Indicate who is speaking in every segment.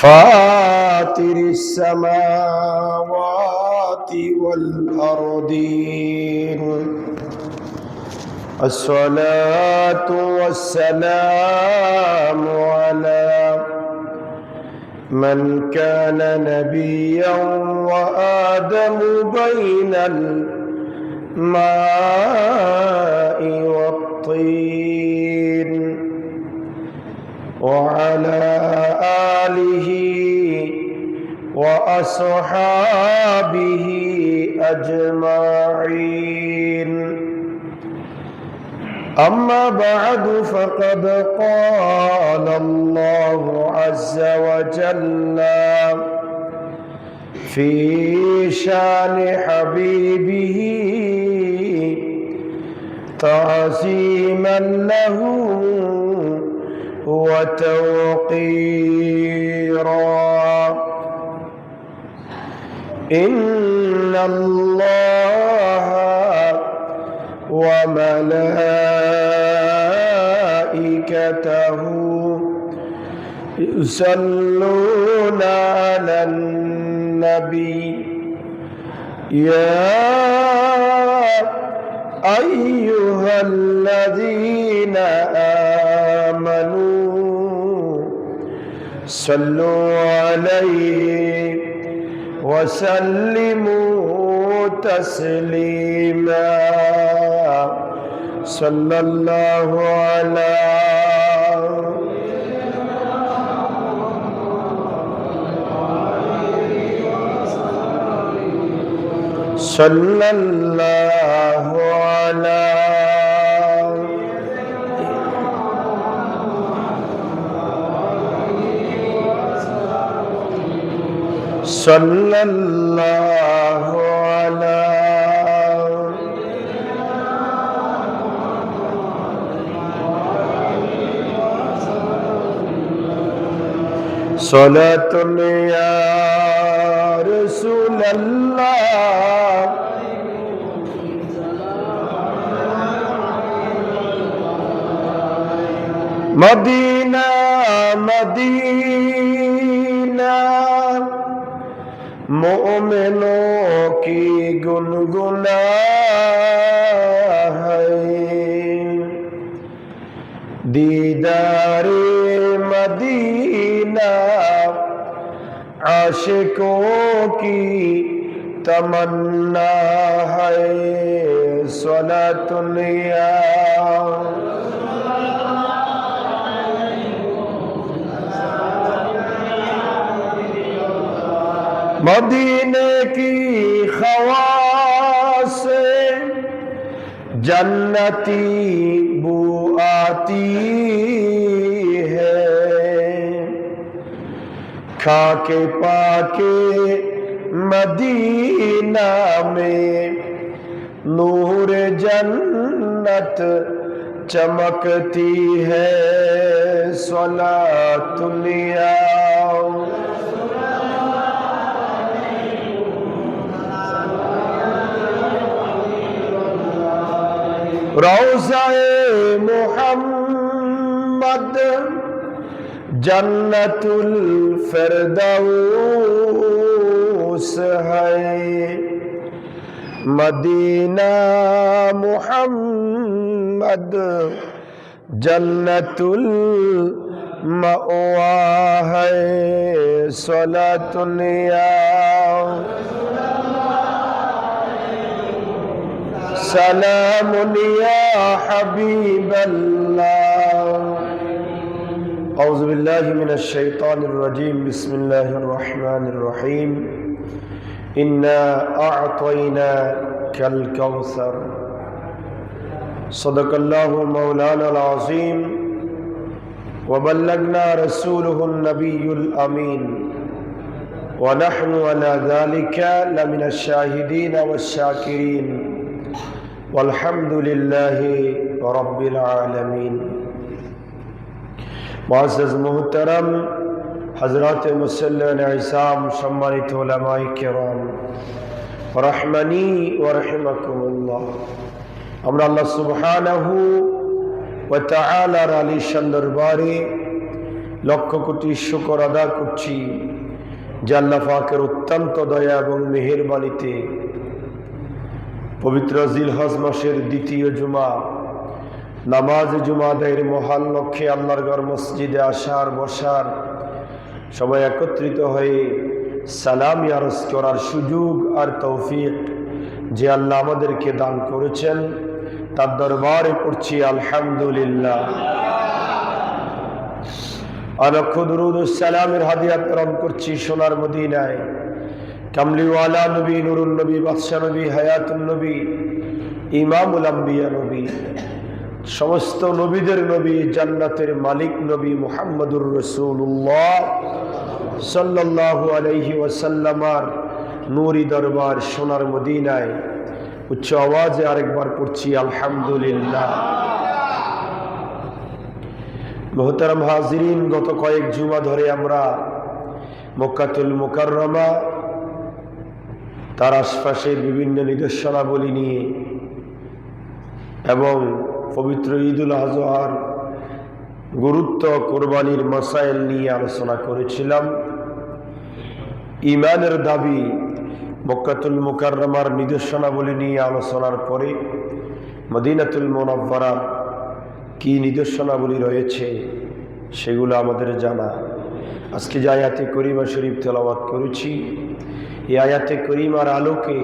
Speaker 1: فاطر السماوات والأرضين الصلاة والسلام على من كان نبيا وآدم بين الماء والطين وعلى آله وأصحابه أجمعين. أما بعد فقد قال الله عز وجل في شان حبيبه تعظيما له وتوقيرا: إن الله وملائكته يصلون على النبي يا أيها الذين آمنوا صلوا عليه وسلموا تسليما. صلى الله على صلى الله على صلى الله على صلاة يا رسول الله مدینہ مدینہ مومنوں کی گنگنا ہے دیدار مدینہ عاشقوں کی تمنا ہے صلاۃ یا مدینے کی خواص سے جنتی بو آتی ہے کھا کے پا کے مدینہ میں نور جنت چمکتی ہے صلاۃ یا روضہ محمد جنت الفردوس ہے مدینہ محمد جنت المأوى ہے صلاۃ یا سلام یا حبیب اللہ. اعوذ باللہ من الشیطان الرجیم. بسم اللہ الرحمن الرحیم. انا اعطیناک الکوثر. صدق اللہ مولانا العظیم وبلغنا رسوله النبی الامین ونحن على ذلك لمن الشاهدين والشاكرين والحمد لله رب العالمين. معزز محترم حضرات মুসল্লিয়ান ইসলাম, সম্মানিত উলামায়ে কেরাম, রহমানি ওয়া রাহিমাকুমুল্লাহ, আমরা আল্লাহ সুবহানাহু ওয়া তাআলার আলিশান দরবারে লক্ষ কোটি শুকর আদা করছি যে আল্লাহ পাকের অত্যন্ত দয়া এবং মেহেরবানিতে পবিত্র জিলহজ মাসের দ্বিতীয় জুমা নামাজ জুমা আদায়ের মহান লক্ষ্যে আল্লাহর ঘর মসজিদে আসার বসার সবাই একত্রিত হয়ে সালাম আরজ করার সুযোগ আর তৌফিক যে আল্লাহ আমাদেরকে দান করেছেন তার দরবারে পড়ছি আলহামদুলিল্লাহ। অলক্ষ দুরূদ ও সালামের হাদিয়া প্রেরণ করছি সোনার মদিনায় কামলিওয়ালা নবী, নুরুল নবী, বাদশা নবী, হায়াতুন নবী, ইমামুল আম্বিয়া নবী, সমস্ত নবীদের নবী, জান্নাতের মালিক নবী মুহাম্মদুর রাসূলুল্লাহ সাল্লাল্লাহু আলাইহি ওয়াসাল্লামার নূরি দরবার সোনার মদিনায় উচ্চ আওয়াজে আরেকবার পড়ছি আলহামদুলিল্লাহ। মুহতারাম হাজিরিন, গত কয়েক জুমা ধরে আমরা মক্কাতুল মুকাররমা তার আশপাশের বিভিন্ন নিদর্শনাবলী নিয়ে এবং পবিত্র ঈদুল আজহার গুরুত্ব, কোরবানির মাসাইল নিয়ে আলোচনা করেছিলাম। ঈমানের দাবি মক্কাতুল মুকাররমার নিদর্শনাবলী নিয়ে আলোচনার পরে মদিনাতুল মুনাওয়ারার কি নিদর্শনাবলী রয়েছে সেগুলো আমাদের জানা। আজকে যে আয়াতে করিমা শরীফ তেলাওয়াত করেছি, এই আয়াতে করিমার আলোকে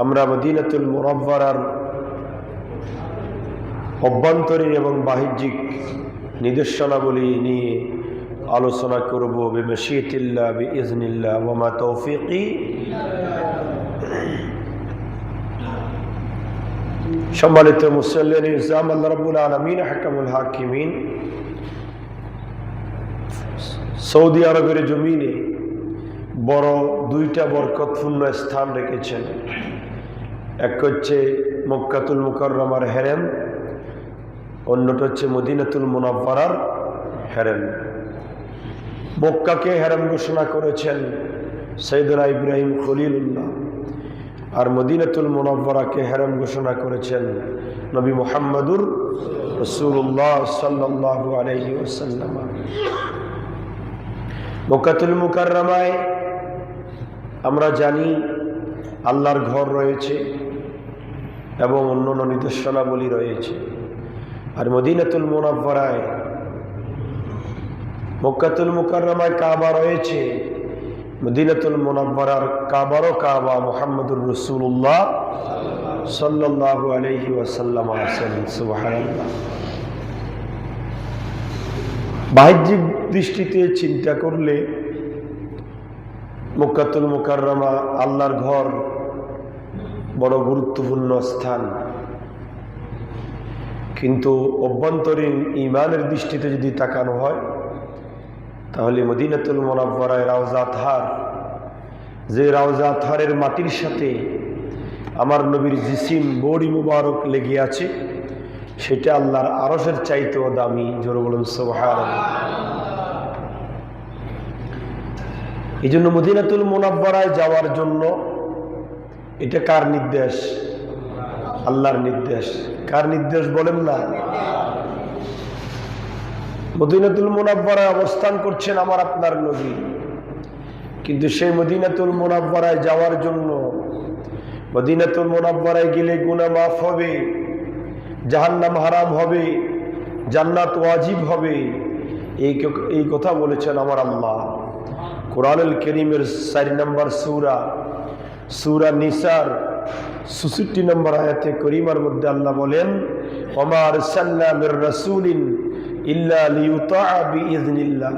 Speaker 1: আমরা মদিনাতুল মুনাওয়ারার অভ্যন্তরীণ এবং বাহ্যিক নিদর্শনাবলী নিয়ে আলোচনা করব বিমাশিয়াতিল্লাহ বিইজনিল্লাহ ওয়া মা তৌফিকি। সম্মানিত মুসল্লিন ইসলাম, আল্লাহ রাব্বুল আলামিন হাকামুল হাকিমিন সৌদি আরবের জমিনে বড় দুইটা বরকতপূর্ণ স্থান রেখেছেন। এক হচ্ছে মক্কাতুল মুকাররমার হেরেম, অন্যটা হচ্ছে মদিনাতুল মুনাওয়ারার হেরেম। মক্কাকে হেরেম ঘোষণা করেছেন সাইয়েদনা ইব্রাহিম খলিলুল্লাহ, আর মদিনাতুল মুনাওয়ারাকে হেরেম ঘোষণা করেছেন নবী মুহাম্মদুর রাসূলুল্লাহ সাল্লাল্লাহু আলাইহি ওয়াসাল্লাম। মক্কাতুল মুকাররমায় আমরা জানি আল্লাহর ঘর রয়েছে এবং অন্যান্য নিদর্শনাবলী রয়েছে। আর মদিনাতুল মুনাওয়ারায়, মক্কাতুল মুকাররমায় কাবা রয়েছে, মদিনাতুল মুনাওয়ারার কাবারও কাবা মুহাম্মদুর রাসূলুল্লাহ সাল্লাল্লাহু আলাইহি ওয়াসাল্লাম আছেন। সুবহানাল্লাহ। বাহ্যিক দৃষ্টিতে চিন্তা করলে মক্কাতুল মুকাররমা আল্লাহর ঘর, বড় গুরুত্বপূর্ণ স্থান, কিন্তু অভ্যন্তরীণ ঈমানের দৃষ্টিতে যদি তাকানো হয় তাহলে মদিনাতুল মুনাওয়ারায় রাওজা আতহার, যে রাওজা আতহারের মাটির সাথে আমার নবীর জিসিম বড়ি মুবারক লেগে আছে, সেটা আল্লাহর আরশের চাইতেও দামি। জোরে বলুন সুবহানাল্লাহ। এই জন্য মদিনাতুল মুনাওয়ারায় যাওয়ার জন্য, এটা কার নির্দেশ? আল্লাহর নির্দেশ। কার নির্দেশ বলেন না? মদিনাতুল মুনাওয়ারায় অবস্থান করছেন আমার আপনার নবী, কিন্তু সেই মদিনাতুল মুনাওয়ারায় যাওয়ার জন্য, মদিনাতুল মুনাওয়ারায় গেলে গুনাহ মাফ হবে, জাহান্নাম হারাম হবে, জান্নাত ওয়াজিব হবে, এই কথা বলেছেন আমার আল্লাহ কোরআনুল কারীমের 4 নম্বর সূরা নিসার 66 নম্বর আয়াতে করিমার মধ্যে আল্লাহ বলেন, ওমা আরসালনা মির রাসূলিন ইল্লা লিইউতাআ বিইজনিল্লাহ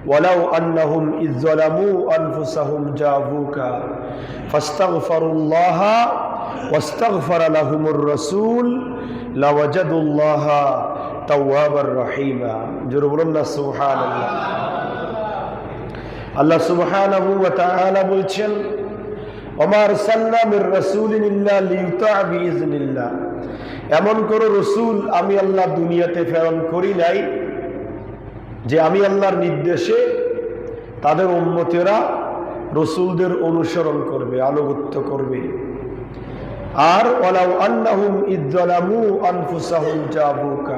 Speaker 1: ওয়ালাউ আন্নাহুম ইয যালামু আনফুসাহুম জাউকা ফাস্তাগফিরুল্লাহা ওয়াস্তাগফারা লাহুমুর রাসূল লাওয়াজাদুল্লাহা তাওয়াবার রহিমা। জোরে বলুন না সুবহানাল্লাহ। আল্লাহ সুবহানাহু ওয়া তাআলা বলছেন, ওমা আরসালনা মির রাসূলিন ইল্লা লিইউতাআ বিইজনিল্লাহ, এমন কোন রসুল আমি আল্লাহ দুনিয়াতে প্রেরণ করি নাই যে আমি আল্লাহর নির্দেশে তাদের উম্মতেরা রসুলদের অনুসরণ করবে, আনুগত্য করবে। আর ওয়ালাউ আন্নাহুম ইয যালামু আনফুসাহুম জাউকা,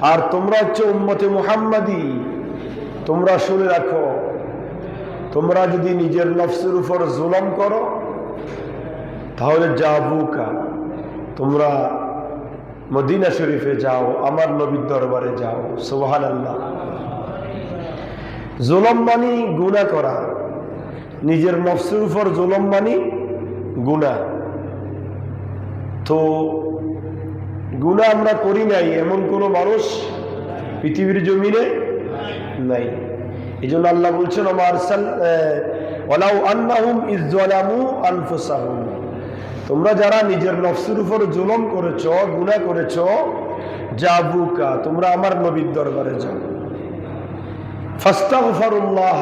Speaker 1: আর তোমরা হচ্ছে উম্মতে মুহাম্মাদি। তোমরা শুনে রাখো, তোমরা যদি নিজের নফসের উপর জুলুম করো তাহলে জাবুকা, তোমরা মদিনা শরীফে যাও, আমার নবীর দরবারে যাও। সুবহানাল্লাহ। জুলুম মানে গুনাহ করা, নিজের নফসের উপর জুলুম মানে গুনাহ। তো গুনাহ আমরা করি নাই এমন কোন মানুষ পৃথিবীর জমিনে নাই। এই জন্য আল্লাহ বলছেন ওয়ালাউ আন্নাহুম ইয যালামু আনফুসাহুম, তোমরা যারা নিজের নফসের উপর জুলুম করেছো, গুনাহ করেছো, জাবুকা, তোমরা আমার নবীর দরবারে যাও। ফাস্তাগফিরুল্লাহ,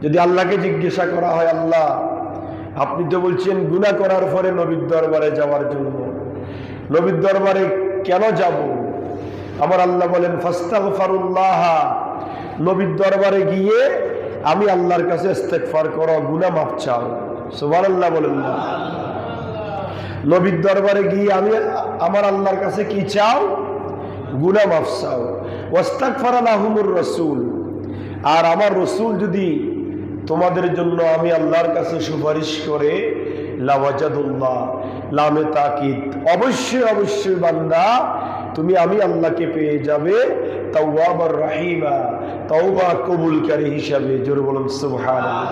Speaker 1: যদি আল্লাহকে জিজ্ঞাসা করা হয়, আল্লাহ আপনি তো বলছেন গুনাহ করার পরে নবীর দরবারে যাওয়ার জন্য, নবীর দরবারে কেন যাব? আমার আল্লাহ বলেন ফাস্তাগফিরুল্লাহ, নবীর দরবারে গিয়ে আমি আল্লাহর কাছে ইস্তেগফার করো, গুনাহ মাফ চাও। সুবহানাল্লাহ বলেন না? নবীর দরবারে গিয়ে আমি আমার আল্লাহর কাছে কি চাও? গুনাহ মাফ চাও। ওয়াস্তাগফারা লাহুমুর রাসূল, আর আমার রাসূল যদি তোমাদের জন্য আমি আল্লাহর কাছে সুপারিশ করে, লাওয়াজাদুল্লাহ, লামে তাকিদ, অবশ্যই অবশ্যই বান্দা তুমি আমি আল্লাহকে পেয়ে যাবে তাওয়াবার রাহিমা, তওবা কবুলকারী হিসাবে। জোরে বলুন সুবহানাল্লাহ।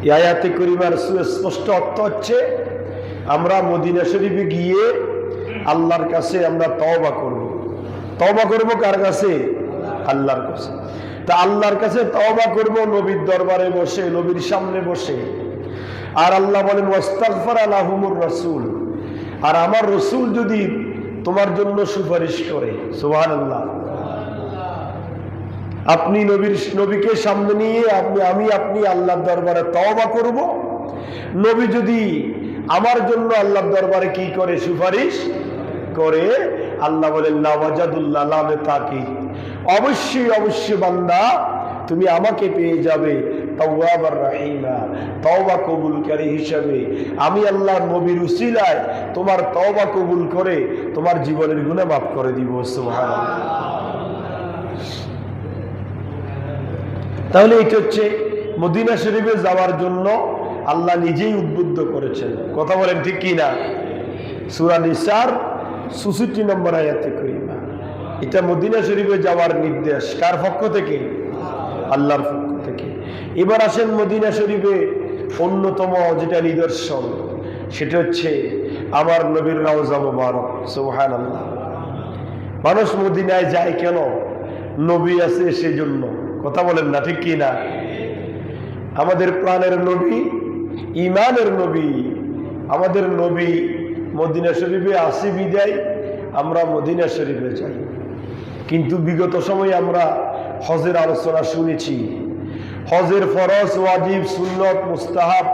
Speaker 1: এই আয়াতে কারিমার সুস্পষ্ট অর্থ হচ্ছে আমরা মদিনা শরীফে গিয়ে আল্লাহর কাছে আমরা তওবা করব। তওবা করব কার কাছে? আল্লাহর কাছে। তা আল্লাহর কাছে তওবা করব নবীর দরবারে বসে, নবীর সামনে বসে। আর আল্লাহ বলেন ওয়াস্তাগফারা লাহুমুর রাসূল, আর আমার রাসূল যদি তোমার জন্য সুপারিশ করে। সুবহানাল্লাহ। আপনি নবীকে সামনে নিয়ে আপনি আল্লাহর দরবারে তওবা করব, নবী যদি আমার জন্য আল্লাহর দরবারে কি করে? সুপারিশ করে। আল্লাহ বলেন লাওয়াজাদুল্লাহ, লামে তাকিদ, অবশ্যই অবশ্যই বান্দা তুমি আমাকে পেয়ে যাবে তাওয়াবার রাহিমা, তওবা কবুলকারী হিসাবে। আমি আল্লাহ নবীর উসিলায় তোমার তওবা কবুল করে তোমার জীবনের গুনাহ মাফ করে দিব। সুবহানাল্লাহ। তাহলে এটা হচ্ছে মদিনা শরীফে যাওয়ার জন্য আল্লাহ নিজেই উদ্বুদ্ধ করেছেন। কথা বলেন ঠিক কি না? সূরা নিসার ৬৪ নম্বর আয়াতে কারিমা। এটা মদিনা শরীফে যাওয়ার নির্দেশ কার পক্ষ থেকে? আল্লাহর পক্ষ থেকে। এবার আসেন মদিনা শরীফে অন্যতম যেটা নিদর্শন, সেটা হচ্ছে আমার নবীর রওজা মুবারক। সুবহানাল্লাহ। মানুষ মদিনায় যায় কেন? নবী আছে সেজন্য। কথা বলেন না ঠিক কি না? আমাদের প্রাণের নবী, ঈমানের নবী, আমাদের নবী মদিনা শরীফে আসি বিদায় আমরা মদিনা শরীফে যাই। কিন্তু বিগত সময়ে আমরা হজের আলোচনা শুনেছি। হজের ফরজ, ওয়াজিব, সুন্নত, মুস্তাহাব,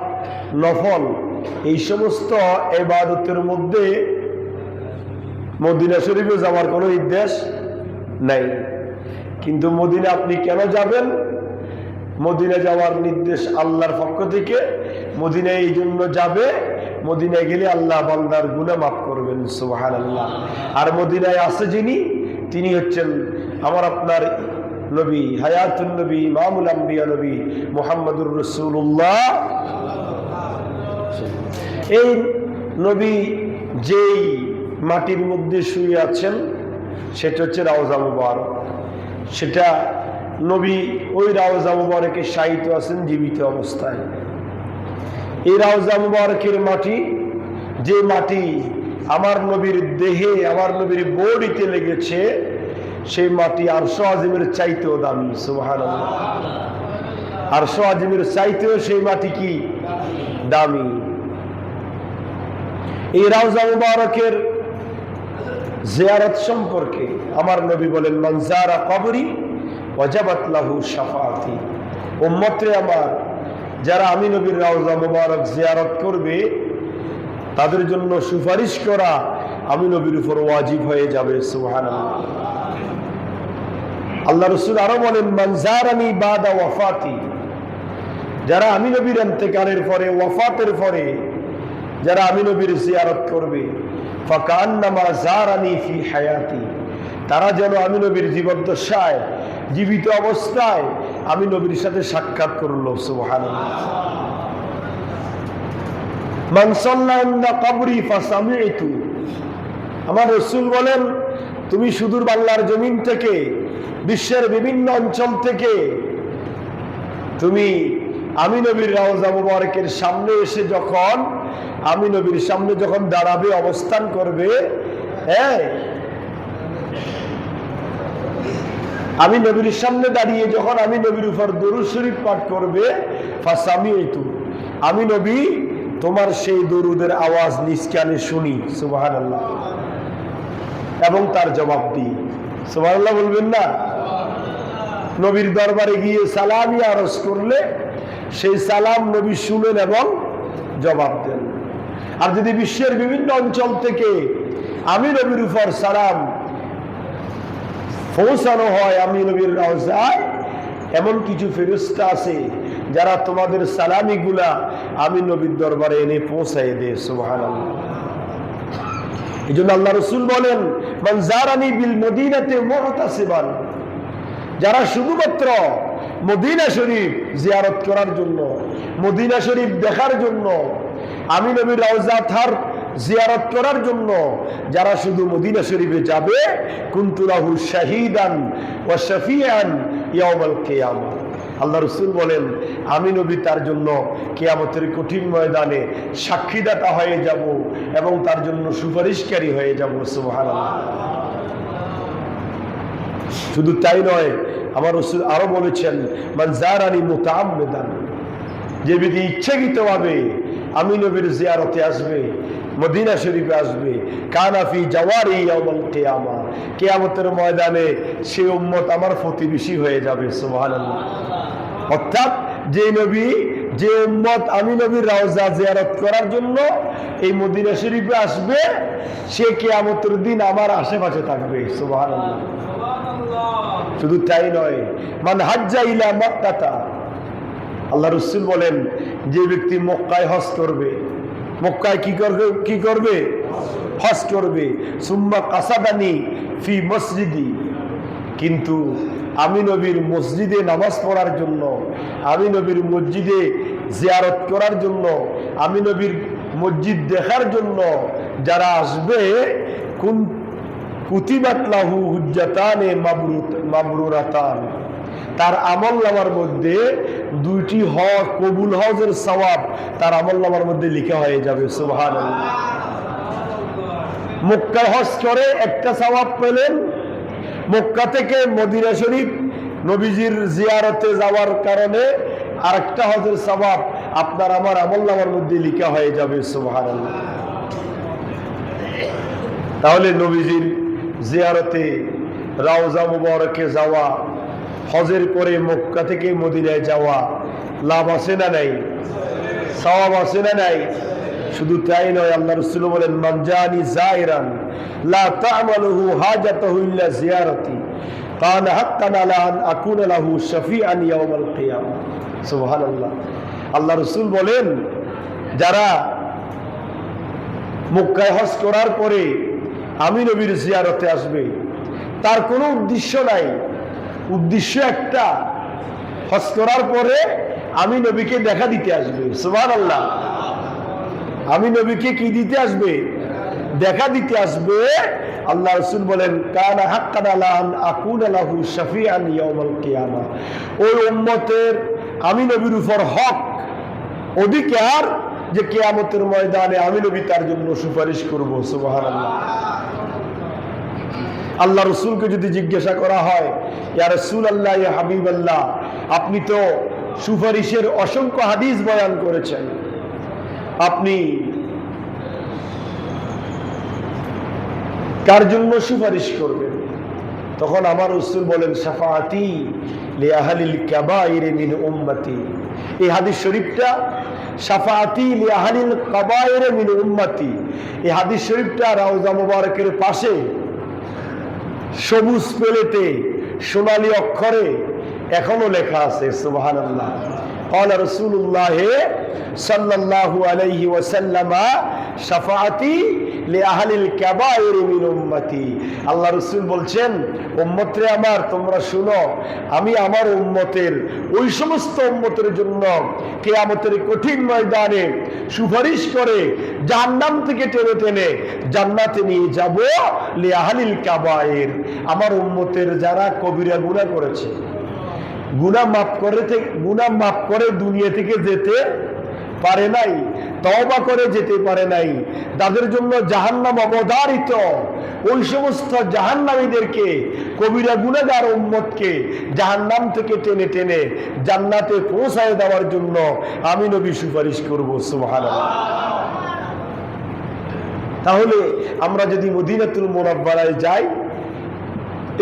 Speaker 1: নফল, এই সমস্ত ইবাদতের মধ্যে মদিনা শরীফে যাওয়ার কোনো নির্দেশ নাই। কিন্তু মদিনা আপনি কেন যাবেন? মদিনা যাওয়ার নির্দেশ আল্লাহর পক্ষ থেকে। মদিনা এই জন্য যাবে, মদিনায় গেলে আল্লাহ বান্দার গুনাহ মাফ করবেন। সুবহানাল্লাহ। আর মদিনায় আছে যিনি, তিনি হচ্ছেন আমার আপনার নবী, হায়াতুন নবী, ইমামুল আম্বিয়া নবী মুহাম্মদুর রাসূলুল্লাহ। এই নবী যেই মাটির মধ্যে শুয়ে আছেন সেটা হচ্ছে রওজা মুবারক। সেটা নবী ওই রওজা মুবারকে শায়িত আছেন জীবিত অবস্থায়। এই রওজা মুবারকের মাটি, যে মাটি আমার নবীর দেহে, আমার নবীর বডিতে লেগেছে, সেই মাটি আরশ আজিমের চাইতেও দামি। সুবহানাল্লাহ। আরশ আজিমের চাইতেও সেই মাটি কি দামি। এই রওজা মুবারকের জিয়ারত সম্পর্কে আমার নবী বলেন মান যারা কবরি ওয়াজাবাত লাহু শাফাআতি। উম্মতে আমার, যারা আমি নবীর রওজা মুবারক জিয়ারত করবে তাদের জন্য সুপারিশ করা আমি নবীর উপর ওয়াজিব হয়ে যাবে। সুবহানাল্লাহ। আল্লাহ রাসূল আরো বলেন মান যারানি বাদা ওয়াফাতি, যারা আমি নবীর ইন্তেকালের পরে, ওয়াফাতের পরে যারা আমি নবীর জিয়ারত করবে, ফাকান্নামা যারানি ফি হায়াতি, তারা যেন আমি নবীর জীবদ্দশায়, জীবিত অবস্থায় আমি নবীর সাথে সাক্ষাৎ করলো। সুবহানাল্লাহ। মান সাল্লা ইনদা কবরি ফাসামি'তু, আমার রাসূল বলেন, তুমি সুদূর বাংলার জমিন থেকে, বিশ্বের বিভিন্ন অঞ্চল থেকে তুমি আমি নবীর রওজা মুবারকের সামনে এসে যখন আমি নবীর সামনে যখন দাঁড়াবে, অবস্থান করবে, হ্যাঁ, আমি নবীর সামনে দাঁড়িয়ে যখন আমি নবীর উপর দরুদ শরীফ পাঠ করবে, ফাসামি'তু, আমি নবী তোমার সেই দরুদের আওয়াজ নিজ কানে শুনি। সুবহানাল্লাহ। এবং তার জবাব দিই। সুবহানাল্লাহ বলবেন না? নবীর দরবারে গিয়ে সালামি আরজ করলে সেই সালাম নবী শুনেন এবং জবাব দেন। আর যদি বিশ্বের বিভিন্ন অঞ্চল থেকে আমি নবীর উপর সালাম পৌঁছানো হয় আমি নবীর রওজায়, এমন কিছু ফেরেশতা আছে যারা তোমাদের সালামিগুলা আমি নবীর দরবারে এনে পৌঁছায় দেয়। সুবহানাল্লাহ। এই জন্য আল্লাহ রাসূল বলেন, মান যারানি বিল মদিনাতে মুতাসিবান, যারা শুধুমাত্র মদিনা শরীফ জিয়ারত করার জন্য, মদিনা শরীফ দেখার জন্য, আমি নবীর রওজা থার জিয়ারত করার জন্য যারা শুধু মদিনা শরীফে যাবে, কুনতু লাহু শাহীদান ওয়া শাফিআন ইয়াউমাল কিয়ামা, আল্লাহ রাসূল বলেন, আমি নবী তার জন্য কিয়ামতের কঠিন ময়দানে সাক্ষীদাতা হয়ে যাব এবং তার জন্য সুপারিশকারী হয়ে যাব। সুবহানাল্লাহ। শুধু তাই নয়, আমার রাসূল আরো বলেছেন, মান যারানি মুতাআম্মিদান, যে ব্যক্তি ইচ্ছাকৃতভাবে আমি নবীর জিয়ারতে আসবে, মদিনা শরীফে আসবে, কানা ফি জাওয়ারি ইয়াউমাল কিয়ামা, কিয়ামতের ময়দানে সে উম্মত আমার প্রতিবেশী হয়ে যাবে। সুবহানাল্লাহ। অর্থাৎ যে নবী, যে উম্মত আমি নবীর রওজা জিয়ারত করার জন্য এই মদিনা শরীফে আসবে, সে কিয়ামতের দিন আমার আশেপাশে থাকবে। সুবহানাল্লাহ। শুধু তাই নয়, মান হাজ্জা ইলা মক্কাতা, আল্লাহ রাসূল বলেন, যে ব্যক্তি মক্কায় হজ করবে, মক্কায় কি করবে? হজ করবে। সুম্মা কাসাদানি ফি মসজিদি, কিন্তু আমি নবীর মসজিদে নামাজ পড়ার জন্য, আমি নবীর মসজিদে জিয়ারত করার জন্য, আমি নবীর মসজিদ দেখার জন্য যারা আসবে, কুতিবাত লাহু হুজ্জাতানে মাবরুরাতান, তার আমলনামার মধ্যে 2টি হজ, কবুল হজের সওয়াব তার আমলনামার মধ্যে লেখা হয়ে যাবে। সুবহানাল্লাহ। মক্কা হজ করে একটা সওয়াব পেলেন, মক্কা থেকে মদিনা শরীফ নবীজির জিয়ারতে যাওয়ার কারণে আরেকটা হজের সওয়াব আপনার আমার আমলনামার মধ্যে লেখা হয়ে যাবে। সুবহানাল্লাহ। তাহলে নবীজির জিয়ারতে রওজা মুবারকে যাওয়া, হজের পরে মক্কা থেকে মদিনায় যাওয়া লাভ আছে না নাই? সওয়াব আছে না নাই? শুধু তাই নয়, আল্লাহ রাসূল বলেন, মান জানি যায়রান লা তা'মালুহু হাজাতুহু ইল্লা জিয়ারতি কানা হাক্কান আলা আন আকুনা লাহু শাফিআন ইয়াউমাল কিয়ামা। সুবহানাল্লাহ। আল্লাহ রাসূল বলেন, যারা মক্কায় হজ করার পরে আমি নবীর জিয়ারতে আসবে, তার কোনো উদ্দেশ্য নাই, উদ্দেশ্য একটা, হজ করার পরে আমি নবীকে দেখা দিতে আসবে। সুবহানাল্লাহ। আমি নবীকে কি দিতে আসবে? দেখা দিতে আসবে। আল্লাহ রাসূল বলেন, কানা হাক্কান আলা আন আকুনা লাহু শাফিআন ইয়াউমাল কিয়ামা, ওই উম্মতের আমি নবীর উপর হক, অধিকার, যে কিয়ামতের ময়দানে আমি নবী তার জন্য সুপারিশ করব। সুবহানাল্লাহ। আল্লাহ রাসূলকে যদি জিজ্ঞাসা করা হয়, ইয়া রাসূলুল্লাহ, ইয়া হাবিবাল্লাহ, আপনি তো সুপারিশের অসংখ্য হাদিস বয়ান করেছেন, আপনি কার জন্য সুপারিশ করবেন? তখন আমার রাসূল বলেন, শাফাআতি লি আহলিল কাবাইর মিন উম্মতি। এই হাদিস শরীফটা, শাফাআতি লি আহলিল কাবাইর মিন উম্মতি, এই হাদিস শরীফটা রওজা মুবারকের পাশে সবুজ পেলেতে সোনালী অক্ষরে এখনো লেখা আছে। সুবহানাল্লাহ। قال رسول الله صلى الله عليه وسلم শাফাআতি লিআহলিল কাবাইর মিন উম্মতি। আল্লাহ রাসূল বলছেন, উম্মতরে আমার, তোমরা শুনো, আমি আমার উম্মতের, ওই সমস্ত উম্মতের জন্য কিয়ামতের কঠিন ময়দানে সুপারিশ করে জাহান্নাম থেকে টেনে টেনে জান্নাতে নিয়ে যাব লিআহলিল কাবাইর, আমার উম্মতের যারা কবিরা গুনাহ করেছে, গুনাহ মাফ করে দুনিয়া থেকে যেতে পারে নাই, তওবা করে যেতে পারে নাই, তাদের জন্য জাহান্নাম অবধারিত। ওই সমস্ত জাহান্নামীদেরকে, কবিরা গুনাহগার উম্মতকে জাহান্নাম থেকে টেনে টেনে জান্নাতে পৌঁছায় দেওয়ার জন্য আমি নবী সুপারিশ করব। সুবহানাল্লাহ। তাহলে আমরা যদি মদিনাতুল মুনাওয়ারায় যাই,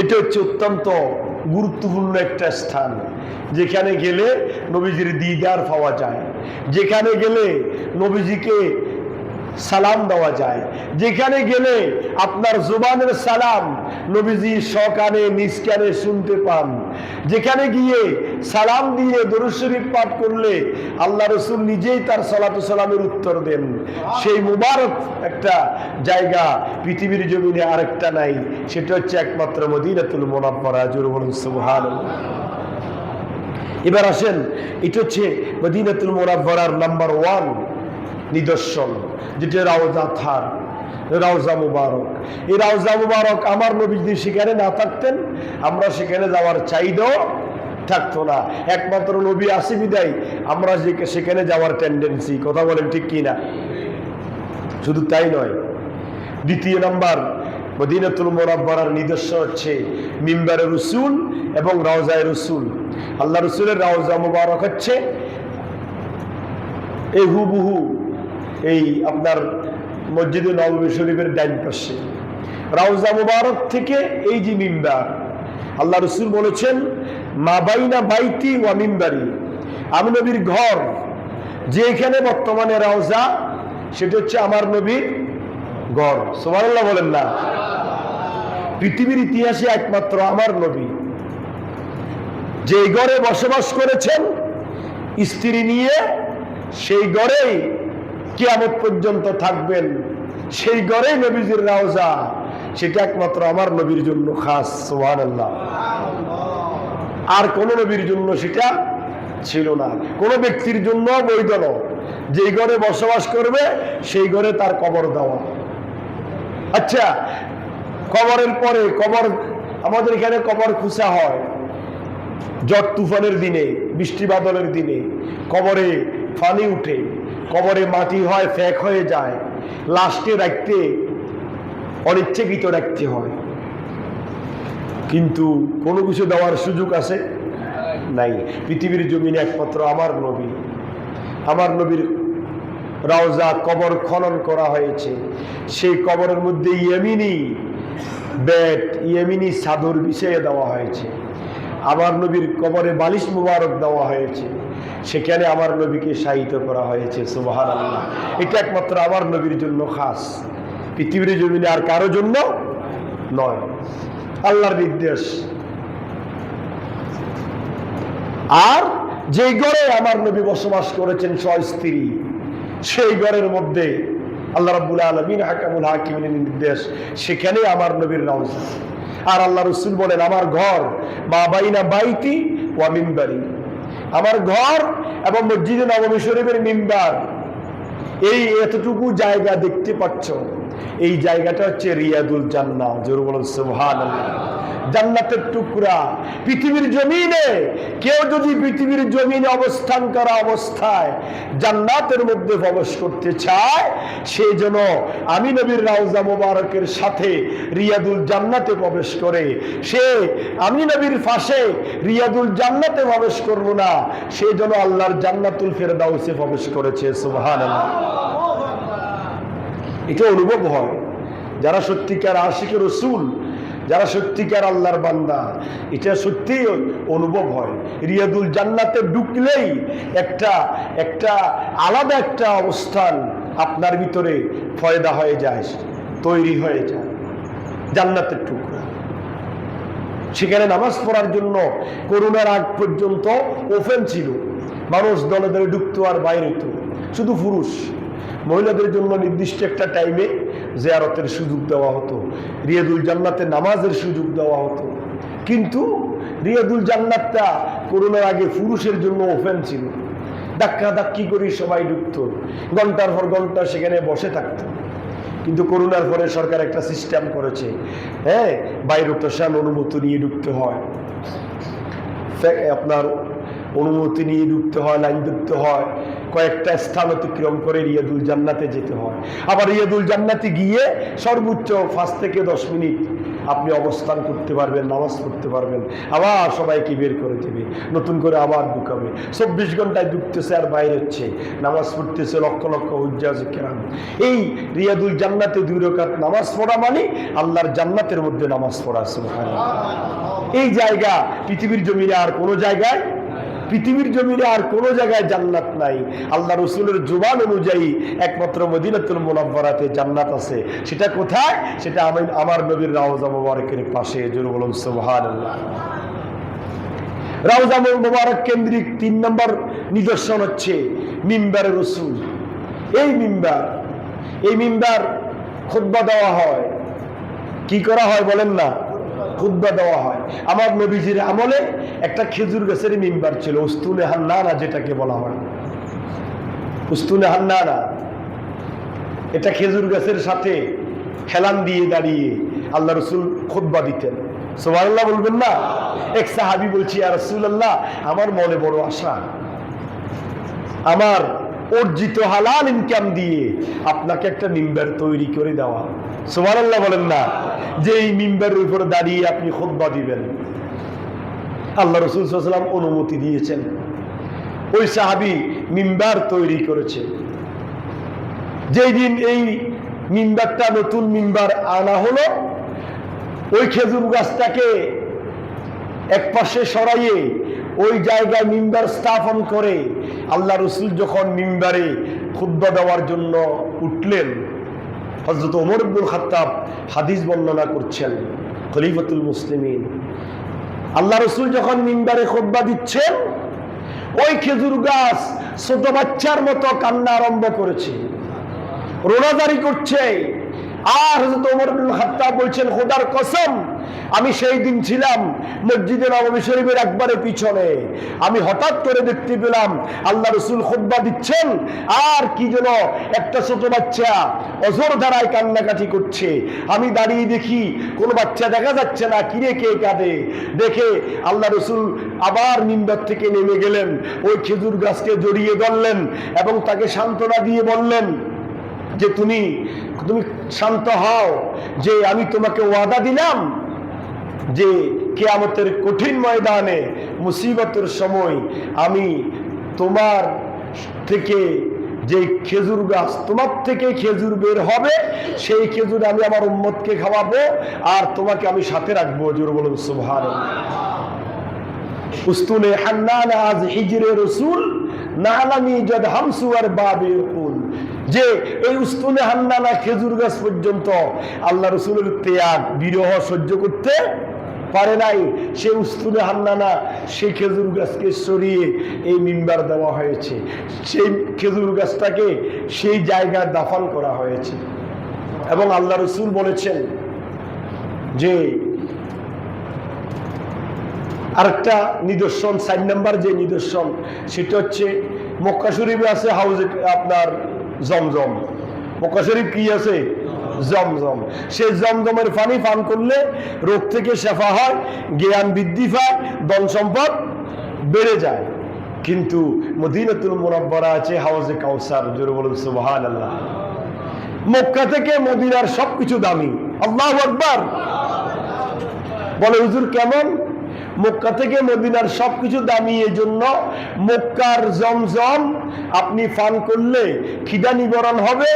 Speaker 1: এটা হচ্ছে অত্যন্ত গুরুত্বপূর্ণ একটা স্থান, যেখানে গেলে নবীজির দিদার পাওয়া যায়, যেখানে গেলে নবীজিকে সালাম দেওয়া যায়, যেখানে গেলে আপনার জুবানের সালাম নবীজি সকানে নিষ্কানে শুনতে পান, যেখানে গিয়ে সালাম দিয়ে দরুদ শরীফ পাঠ করলে আল্লাহ রাসূল নিজেই তার সালাতু সালামের উত্তর দেন, সেই মুবারক একটা জায়গা পৃথিবীর জমিনে আরেকটা নাই, সেটা হচ্ছে একমাত্র মদিনাতুল মুনাওয়ারা। জোরে বলুন সুবহানাল্লাহ। এবার আসেন, এটা হচ্ছে মদিনাতুল মুনাওয়ারার নাম্বার 1 নিদর্শন, যেটা রাউজা থার, রাউজা মুবারক। এই রাউজা মুবারক আমার নবী যদি সেখানে না থাকতেন, আমরা সেখানে যাওয়ার চাইদাও থাকতো না। একমাত্র নবী আসি বিদায় আমরা সেখানে যাওয়ার টেন্ডেন্সি, কথা বলেন ঠিক কি না? শুধু তাই নয়, দ্বিতীয় নাম্বার মদিনাতুল মুনাওয়ারার নিদর্শন হচ্ছে মিম্বারে রাসূল এবং রাউজায়ে রাসূল। আল্লাহ রাসূলের রাউজা মুবারক হচ্ছে এই হুবহু এই আপনার মসজিদে নববী শরীফের ডান পাশে রাউজা মুবারক থেকে এই যে মিম্বার, আল্লাহ রাসূল বলেছেন, মা বাইনা বাইতি ওয়া মিম্বারি, আমি নবীর ঘর, যেখানে বর্তমানে রাউজা, সেটা হচ্ছে আমার নবীর ঘর। সুবহানাল্লাহ বলেন না? পৃথিবীর ইতিহাসে একমাত্র আমার নবী যে ঘরে বসবাস করেছেন স্ত্রী নিয়ে, সেই ঘরেই কিয়ামত পর্যন্ত থাকবেন, সেই ঘরেই নবীজির রাউজা, সেটা একমাত্র আমার নবীর জন্য খাস। সুবহানাল্লাহ। আর কোন নবীর জন্য সেটা ছিল না, কোন ব্যক্তির জন্য বৈধ নয়। যেই ঘরে বসবাস করবে সেই ঘরে তার কবর দেওয়া। আচ্ছা, কবরের পরে কবর, আমাদের এখানে কবর খুঁজা হয় ঝড় তুফানের দিনে, বৃষ্টি বাদলের দিনে, কবরে পানি উঠে, কবরে মাটি হয়, ফ্যাক হয়ে যায়, লাস্টে রাখতে অনিচ্ছাকৃত রাখতে হয়, কিন্তু কোনো কিছু দেওয়ার সুযোগ আছে নাই। পৃথিবীর জমিনে একমাত্র আমার নবী, আমার নবীর রাউজা কবর খনন করা হয়েছে, সেই কবরের মধ্যে ইয়েমিনি বেড, ইয়েমিনি চাদর বিছিয়ে দেওয়া হয়েছে, আমার নবীর কবরে বালিশ মুবারক দেওয়া হয়েছে, সেখানে আমার নবীকে শায়িত করা হয়েছে। সুবহানাল্লাহ। এটা একমাত্র আমার নবীর জন্য খাস, পৃথিবীর জমিনে আর কারো জন্য নয়, আল্লাহর নির্দেশ। আর যে ঘরে আমার নবী বসবাস করেছেন সস্ত্রী, সেই ঘরের মধ্যে আল্লাহ রাব্বুল আলামিন হাকামুল হাকিমের নির্দেশ, সেখানে আমার নবীর রাউজা। আর আল্লাহ রাসূল বলেন, আমার ঘর মা বাইনা বাইতি ওয়া মিম্বারি, আমার ঘর এবং মসজিদে নববী শরীফের মিম্বার, এই এতটুকু জায়গা দেখতে পাচ্ছ, এই জায়গাটা হচ্ছে রিয়াদুল জান্নাহ। জোরে বলুন সুবহানাল্লাহ। জান্নাতের টুকরা। পৃথিবীর জমিনে কেউ যদি পৃথিবীর জমিনে অবস্থান করা অবস্থায় জান্নাতের মধ্যে প্রবেশ করতে চায়, সেই জন্য আমি নবীর রাউজা মুবারকের সাথে রিয়াদুল জান্নাতে প্রবেশ করে, সে আমি নবীর পাশে রিয়াদুল জান্নাতে প্রবেশ করব না, সেই জন্য আল্লাহর জান্নাতুল ফেরদাউসে প্রবেশ করেছে। সুবহানাল্লাহ। এটা অনুভব হয় যারা সত্যিকার আশিকে রাসূল, যারা সত্যিকার আল্লাহর বান্দা, এটা সত্যিই অনুভব হয়। রিয়াদুল জান্নাতে ঢুকলেই একটা আলাদা একটা অবস্থান আপনার ভিতরে পয়দা হয়ে যায়, তৈরি হয়ে যায়। জান্নাতের টুকরা, সেখানে নামাজ পড়ার জন্য করোনার আগ পর্যন্ত ওপেন ছিল, মানুষ দলে দলে ঢুকতো আর বাইরে হতো, শুধু পুরুষ। মহিলাদের জন্য নির্দিষ্ট একটা টাইমে জিয়ারতের সুযোগ দেওয়া হতো, রিয়াদুল জান্নাতে নামাজের সুযোগ দেওয়া হতো। কিন্তু রিয়াদুল জান্নাতটা করোনার আগে পুরুষের জন্য ওপেন ছিল, ধাক্কা ধাক্কি করে সবাই ঢুকতো, ঘন্টার পর ঘন্টা সেখানে বসে থাকতো। কিন্তু করোনার পরে সরকার একটা সিস্টেম করেছে, হ্যাঁ, বাইরোটেশন অনুমতি নিয়ে ঢুকতে হয়, আপনার অনুমতি নিয়ে ঢুকতে হয়, লাইন ধরতে হয়, কয়েকটা স্থান অতিক্রম করে রিয়াদুল জান্নাতে যেতে হয়। আবার রিয়াদুল জান্নাতে গিয়ে সর্বোচ্চ 5 থেকে 10 মিনিট আপনি অবস্থান করতে পারবেন, নামাজ পড়তে পারবেন, আবার সবাইকে বের করে দেবে, নতুন করে আবার ঢুকাবে। 24 ঘন্টায় ঢুকতেছে আর বাইরে হচ্ছে, নামাজ পড়তেছে লক্ষ লক্ষ হুজ্জাজ কেরাম। এই রিয়াদুল জান্নাতে 2 রাকাত নামাজ পড়া মানে আল্লাহর জান্নাতের মধ্যে নামাজ পড়া। সুবহানাল্লাহ। এই জায়গা পৃথিবীর জমিনে আর কোনো জায়গায়, পৃথিবীর জমিনে আর কোনো জায়গায় জান্নাত নাই। আল্লাহ রসুলের জুবান অনুযায়ী একমাত্র মদিনাতুল মুনাওয়ারাতে জান্নাত আছে। সেটা কোথায়? সেটা আমার নবীর রওজা মুবারকের পাশে। জোরে বলুন সুবহানাল্লাহ। রওজা মুবারক কেন্দ্রিক 3 নম্বর নিদর্শন হচ্ছে মিম্বারে রসুল। এই মিম্বার খুতবা দেওয়া হয়। কি করা হয় বলেন না? খুতবা দেওয়া হয়। আমার নবীজির আমলে একটা খেজুর গাছের মিম্বার ছিল, উস্তুনে হান্নানা যেটাকে বলা হয়। উস্তুনে হান্নানা, এটা খেজুর গাছের সাথে হেলান দিয়ে দাঁড়িয়ে আল্লাহ রসুল খুতবা দিতেন। সুবহানাল্লাহ বলবেন না? এক সাহাবী বলছি, ইয়া রাসূলুল্লাহ, আমার মনে বড় আশা, আমার অর্জিত হালাল ইনকাম দিয়ে আপনাকে একটা মিম্বার তৈরি করে দেওয়া। সুবহানাল্লাহ বলেন না? যে এই মিম্বারের উপর দাঁড়িয়ে আপনি খুতবা দিবেন। আল্লাহ রাসূল সাল্লাল্লাহু আলাইহি ওয়াসাল্লাম অনুমতি দিয়েছেন। ওই সাহাবী মিম্বার তৈরি করেছে। যেই দিন এই মিম্বারটা, নতুন মিম্বার আনা হলো, ওই খেজুর গাছটাকে এক পাশে সরাইয়ে ওই জায়গায় মিম্বার স্থাপন করে আল্লাহ রসুল যখন মিম্বারে খুতবা দেওয়ার জন্য উঠলেন, হযরত ওমর ইবনুল খাত্তাব হাদিস বর্ণনা করছেন, খলিফাতুল মুসলিমিন। আল্লাহ রসুল যখন মিম্বারে খুতবা দিচ্ছেন, ওই খেজুর গাছ ছোট বাচ্চার মতো কান্না আরম্ভ করেছে, রোনাজারি করছে। আর হযরত ওমর ইবনুল খাত্তাব বলছেন, খোদার কসম, আমি সেই দিন ছিলাম মসজিদে নববী শরীফের একবারে পিছনে। আমি হঠাৎ করে দেখতে পেলাম আল্লাহ রসুল খুতবা দিচ্ছেন, আর কি যেন একটা ছোট বাচ্চা অজর ধারায় কান্নাকাটি করছে। আমি দাঁড়িয়ে দেখি কোনো বাচ্চা দেখা যাচ্ছে না, কিরে কে কাঁদে। দেখে আল্লাহ রসুল আবার মিম্বার থেকে নেমে গেলেন, ওই খেজুর গাছকে জড়িয়ে ধরলেন এবং তাকে সান্ত্বনা দিয়ে বললেন যে তুমি শান্ত হও, যে আমি তোমাকে ওয়াদা দিলাম যে কিয়ামতের কঠিন ময়দানে মুসিবতের সময় আমি তোমার থেকে যে খেজুর গাছ, তোমার থেকে খেজুর বের হবে, সেই খেজুর আমি আমার উম্মতকে খাওয়াবো, আর তোমাকে আমি সাথে রাখবো। জোরে বলুন সুবহানাল্লাহ। উস্তুনে হান্নানা আজ হিজরে রসুল নালামি জদ হামসুয়ার বাবে কুল। যে এই উস্তুনে হান্নানা খেজুর গাছ পর্যন্ত আল্লাহ রসুলের ত্যাগ বিরহ সহ্য করতে পারে নাই। সে উস্তুনে হান্নানা, সেই খেজুর গাছকে সরিয়ে এই মিম্বার দেওয়া হয়েছে, সেই খেজুর গাছটাকে সেই জায়গায় দাফন করা হয়েছে। এবং আল্লাহ রসুল বলেছেন যে আরেকটা নিদর্শন, 4 নম্বর যে নিদর্শন, সেটা হচ্ছে মক্কা শরীফে আছে হাউজে আপনার জমজম। মক্কা শরীফ কি আছে? জমজম। সেই জমজমের পানি পান করলে রোগ থেকে শেফা হয়, জ্ঞান বৃদ্ধি পায়, ধন সম্পদ বেড়ে যায়। কিন্তু মদিনাতুল মুনাওয়ারা আছে হাউজে কাউসার। জোরে বলুন সুবহানাল্লাহ। মক্কা থেকে মদিনার সবকিছু দামি। আল্লাহু আকবার। বলে হুজুর কেমন? মক্কা থেকে মদিনার সবকিছু দামি। এই জন্য মক্কার জমজম আপনি পান করলে খিদা নিবারণ হবে,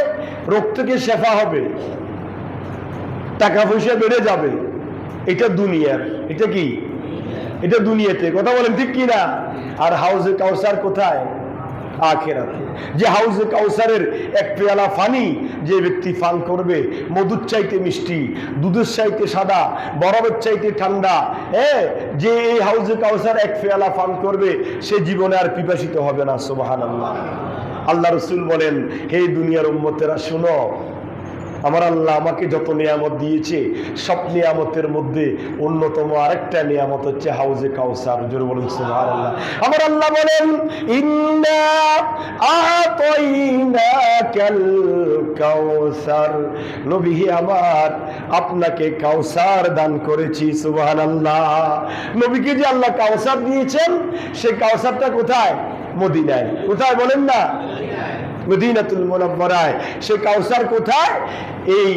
Speaker 1: রোগ থেকে শেফা হবে, টাকা পয়সা বেড়ে যাবে। এটা দুনিয়ার, এটা কি? এটা দুনিয়াতে। কথা বলেন ঠিক কি না? আর হাউজে কাউসার কোথায়? আখিরাতে। যে হাউজে কাউসারের এক পেয়ালা পানি যে ব্যক্তি পান করবে, মধুর চাইতে মিষ্টি, দুধের চাইতে সাদা, বরফের চাইতে ঠান্ডা, যে এই হাউজে কাউসার এক পেয়ালা পান করবে, সে জীবনে আর পিপাসিত হবে না। সুবহানাল্লাহ। আল্লাহ রসুল বলেন, হে দুনিয়ার উম্মতেরা শুনো, আমার আল্লাহ আমাকে যত নিয়ামত দিয়েছে সব নিয়ামতের মধ্যে অন্যতম আরেকটা নিয়ামত হচ্ছে হাউজে কাউসার। জোরে বলুন সুবহানাল্লাহ। আমার আল্লাহ বলেন, ইন্না আতাইনাকাল কাউসার, নবী আমার আপনাকে কাউসার দান করেছি। সুবহানাল্লাহ। নবীকে যে আল্লাহ কাউসার দিয়েছেন, সেই কাউসারটা কোথায়? মদিনায়। কোথায় বলেন না? মদিনাতুল মুনাওয়ারায়। সে কাউসার কোথায়? এই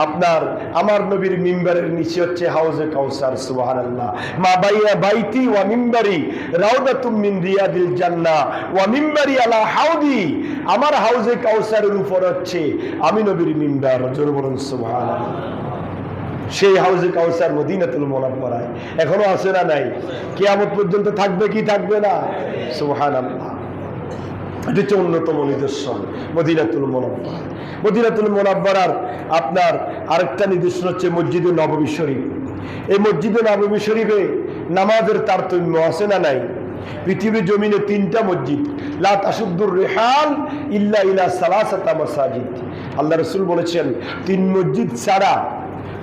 Speaker 1: আপনার আমার নবীর মিম্বারের নিচে হচ্ছে হাউজে কাউসার। সুবহানাল্লাহ। মা বাইনা বাইতি ওয়া মিম্বারি রাউদাতুম মিন রিয়াদিল জান্নাহ ওয়া মিম্বারি আলা হাউদি, আমার হাউজে কাউসারের উপর হচ্ছে আমি নবীর মিম্বার। জোরে বলুন সুবহানাল্লাহ। সেই হাউজে কাউসার মদিনাতুল মুনাওয়ারায় এখনো আছে না নাই? কিয়ামত পর্যন্ত থাকবে কি থাকবে না? সুবহানাল্লাহ। এটা হচ্ছে অন্যতম নিদর্শন মদিনাতুল মুনাওয়ারা। মদিনাতুল মুনাওয়ারার আপনার আরেকটা নিদর্শন হচ্ছে মসজিদে নববী শরীফ। এই মসজিদে নববী শরীফে নামাজের তারতম্য আছে না নাই? পৃথিবীর জমিনে 3টা মসজিদ, লা তাসুদ্দুর রিহাল ইল্লা ইলা সালাসাতা মাসাজিদ। আল্লাহ রাসূল বলেছেন 3 মসজিদ ছাড়া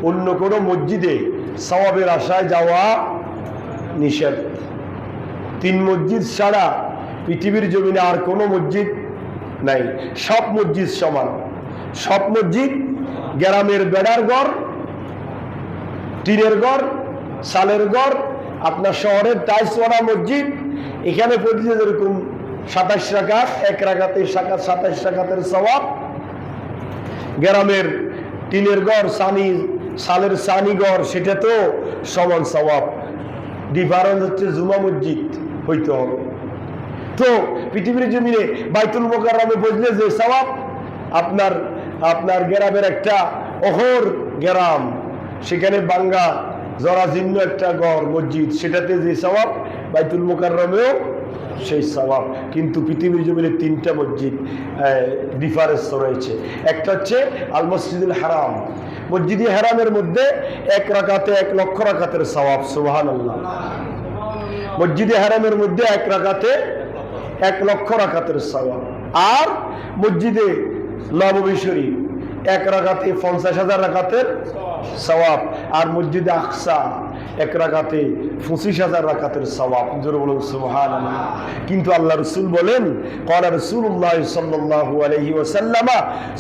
Speaker 1: অন্য কোনো মসজিদে সওয়াবের আশায় যাওয়া নিষেধ। 3 মসজিদ ছাড়া পৃথিবীর জমিনে আর কোনো মসজিদ নাই। সব মসজিদ সমান। সব মসজিদ গ্রামের বেড়ার ঘর, টিনের ঘর, সালের ঘর, আপনার শহরের টাইলসওয়ালা মসজিদ, এখানে পড়ছে যেরকম 27 রাকাত, 1 রাকাতে 27 রাকাতের সওয়াব। গ্রামের টিনের ঘর, সালের সানি ঘর, সেটা তো সমান সওয়াব। ডিফারেন্স হচ্ছে জুমা মসজিদ হইতে হবে। তো পৃথিবীর জমিনে বাইতুল মুকাররমে বসলে যে সওয়াব, আপনার গ্রামের একটা অহর গ্রাম, সেখানে বাঙ্গা জরাজীর্ণ একটা ঘর মসজিদ, সেটাতে যে সওয়াব বাইতুল মুকাররমেও সেই সওয়াব। কিন্তু পৃথিবীর জমিনে 3টা মসজিদ ডিফারেন্স রয়েছে। একটা হচ্ছে আল মসজিদুল হারাম। মসজিদে হারামের মধ্যে 1 রাকাতে 1 লক্ষ রাকাতের সওয়াব। সুবহানাল্লাহ। মসজিদে হারামের মধ্যে 1 রাকাতে 1 লক্ষ রাকাতের সওয়াব। আর মসজিদে নববী শরীফ 1 রাকাতে 50,000 রাকাতের সওয়াব। আর মসজিদে আকসা 1 রাকাতে 25,000 রাকাতের সওয়াব। জোরে বলুন সুবহানাল্লাহ। কিন্তু আল্লাহ রাসূল বলেন, ক্বালা রাসূলুল্লাহ সাল্লাল্লাহু আলাইহি ওয়াসাল্লাম,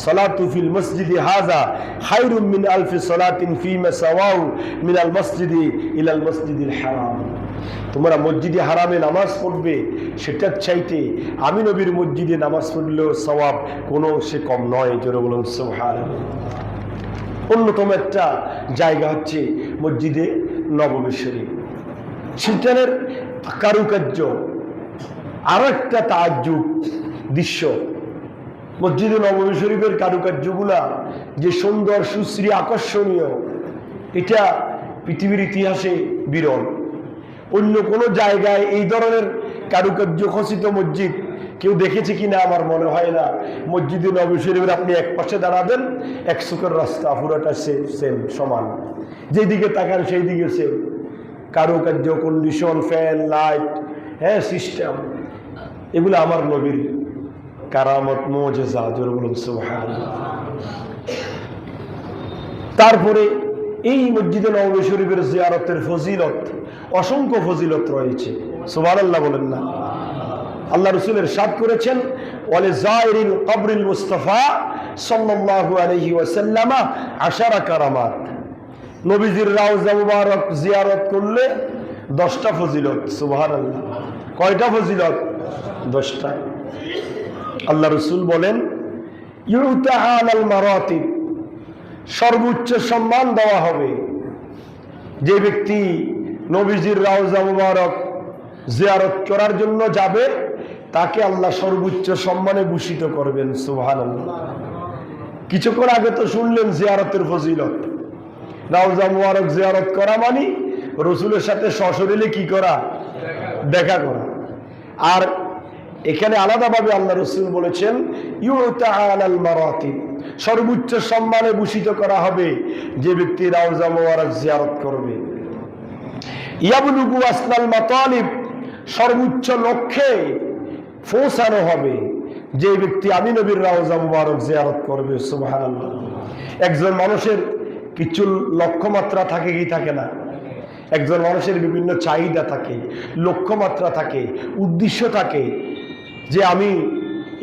Speaker 1: সালাতু ফিল মসজিদি হাযা খায়রুম মিন আলফি সালাতিন ফীমা সাওয়াউ মিনাল মসজিদি ইলাল মসজিদিল হারাম। তোমরা মসজিদে হারামে নামাজ পড়বে, সেটার চাইতে আমি নবীর মসজিদে নামাজ পড়লেও সওয়াব কোনো সে কম নয়। জোরে বলুন সুবহানাল্লাহ। অন্যতম একটা জায়গা হচ্ছে মসজিদে নববী শরীফ। সেখানের কারুকার্য আরো একটা তাজ্জুব দৃশ্য। মসজিদে নববী শরীফের কারুকার্যগুলা যে সুন্দর, সুশ্রী, আকর্ষণীয়, এটা পৃথিবীর ইতিহাসে বিরল। অন্য কোনো জায়গায় এই ধরনের কারুকার্য খচিত মসজিদ কেউ দেখেছে কিনা আমার মনে হয় না। মসজিদে নববী শরীফের আপনি এক পাশে দাঁড়াবেন, 1 চোখের রাস্তা, পুরোটা সেম সমান, যেদিকে তাকান সেই দিকে সেম কারুকার্য, কন্ডিশন, ফ্যান, লাইট, সিস্টেম, এগুলো আমার নবীর কারামত, মুজিজা। জোরে বলুন সুবহানাল্লাহ। তারপরে এই মসজিদে নববী শরীফের জিয়ারতের ফজিলত, অসংখ্য ফজিলত রয়েছে। সুবহানাল্লাহ বলেন না? আল্লাহ রাসূল ইরশাদ করেছেন, ওয়ালি যায়রিল কবরিল মুস্তাফা সাল্লাল্লাহু আলাইহি ওয়াসাল্লাম 10 কারামাত। নবীজির রওজা মুবারক জিয়ারত করলে 10টা ফজিলত। সুবহানাল্লাহ। কয়টা ফজিলত? 10টা। আল্লাহ রাসূল বলেন, ইউতা আলাল মারাতিব, সর্বোচ্চ সম্মান দেওয়া হবে যে ব্যক্তি নবীজির রওজা মুবারক জিয়ারত করার জন্য যাবে, তাকে আল্লাহ সর্বোচ্চ সম্মানে ভূষিত করবেন। সুবহানাল্লাহ। কিছুক্ষণ আগে তো শুনলেন জিয়ারতের ফজিলত। রওজা মুবারক জিয়ারত করা মানে রাসূলের সাথে সশরীরে কি করা? দেখা করা। আর এখানে আলাদাভাবে আল্লাহ রাসূল বলেছেন, ইউতা আলাল মারাতিব, সর্বোচ্চ সম্মানে ভূষিত করা হবে যে ব্যক্তি রওজা মুবারক জিয়ারত করবে। ইয়াবলুগু আসনাল মাতালিব, সর্বোচ্চ লক্ষ্যে পৌঁছানো হবে যে ব্যক্তি আমি নবীর রওজা মুবারক জিয়ারত করবে, সুবহানাল্লাহ। একজন মানুষের কিছু লক্ষ্যমাত্রা থাকে কি থাকে না? একজন মানুষের বিভিন্ন চাহিদা থাকে, লক্ষ্যমাত্রা থাকে, উদ্দেশ্য থাকে যে আমি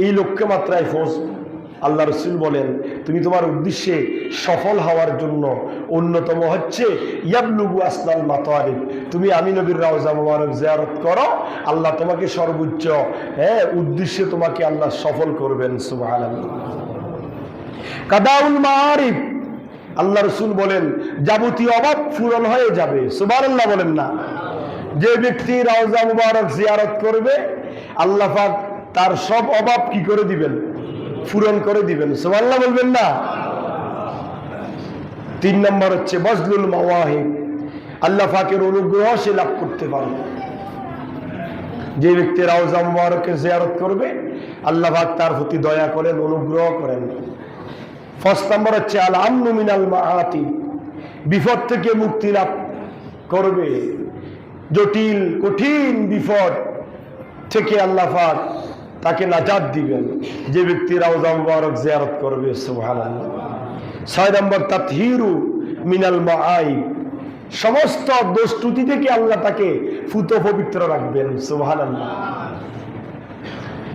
Speaker 1: এই লক্ষ্যমাত্রায় পৌঁছব। আল্লাহ রসুল বলেন তুমি তোমার উদ্দেশ্যে সফল হওয়ার জন্য অন্যতম হচ্ছে ইয়াবলুগু আসনাল মাতারিব, তুমি আমি নবীর রওজা মুবারক জিয়ারত করো, আল্লাহ তোমাকে সর্বোচ্চ উদ্দেশ্যে তোমাকে আল্লাহ সফল করবেন, সুবহানাল্লাহ। কাদাউল মাআরিফ, আল্লাহ রসুল বলেন যাবতীয় অভাব পূরণ হয়ে যাবে, সুবহানাল্লাহ বলেন না। যে ব্যক্তি রওজা মুবারক জিয়ারত করবে আল্লাহ পাক তার সব অভাব কি করে দিবেন? পূরণ করে দিবেন, সুবহানাল্লাহ বলবেন না। 3 নম্বর হচ্ছে বজলুল মাওয়াহিব, আল্লাহ পাকের অনুগ্রহ সে লাভ করতে পারবে। যে ব্যক্তি রওজা মুবারকের জিয়ারত করবে আল্লাহ পাক তার প্রতি দয়া করেন, অনুগ্রহ করেন। 5 নম্বর হচ্ছে আল আমনু মিনাল মাআতি, বিপদ থেকে মুক্তি লাভ করবে। জটিল কঠিন বিপদ থেকে আল্লাহ পাক তাকে নাজাত দিবেন যে ব্যক্তি রওজা মুবারক জিয়ারত করবে, সুবহানাল্লাহ। 6 নম্বর তাতহিরু মিনাল মাআইব, সমস্ত দোষ ত্রুটি থেকে আল্লাহ তাকে ফুত পবিত্র রাখবেন, সুবহানাল্লাহ।